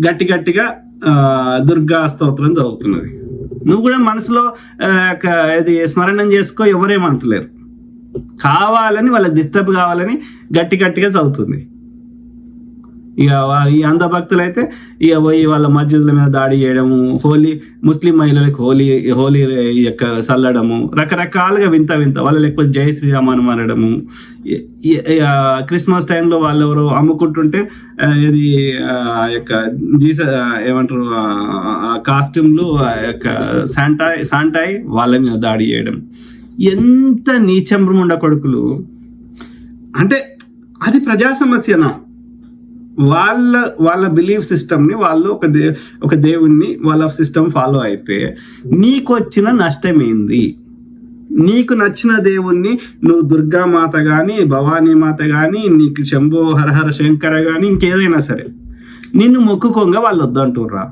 గట్టిగా దుర్గా స్తోత్రం చదువుతున్నది. నువ్వు కూడా మనసులో ఇది స్మరణం చేసుకో, ఎవరేమంటలేరు. కావాలని వాళ్ళకి డిస్టర్బ్ కావాలని గట్టిగా చదువుతుంది. ఇక ఈ అంధ భక్తులు అయితే ఇక పోయి వాళ్ళ మస్జిద్ల మీద దాడి చేయడము, ముస్లిం మహిళలకు హోలీ యొక్క చల్లడము, రకరకాలుగా వింత వాళ్ళు లేకపోతే జై శ్రీరామ్ అని అనడము. క్రిస్మస్ టైంలో వాళ్ళు ఎవరు అమ్ముకుంటుంటే ఇది యొక్క ఏమంటారు కాస్ట్యూమ్లు యొక్క శాంటాయి వాళ్ళ మీద దాడి చేయడం. ఎంత నీచంబ్రముండ కొడుకులు అంటే అది ప్రజా సమస్యనా? వాళ్ళ బిలీఫ్ సిస్టమ్ని వాళ్ళు ఒక దేవుణ్ణి వాళ్ళ సిస్టమ్ ఫాలో అయితే నీకు వచ్చిన నష్టం ఏంది? నీకు నచ్చిన దేవుణ్ణి నువ్వు దుర్గామాత కానీ, భవానీ మాత కానీ, నీకు శంభో హరహర శంకర కానీ, ఇంకేదైనా సరే నిన్ను మొక్కుకోంగా వాళ్ళు వద్దంటుర్రా?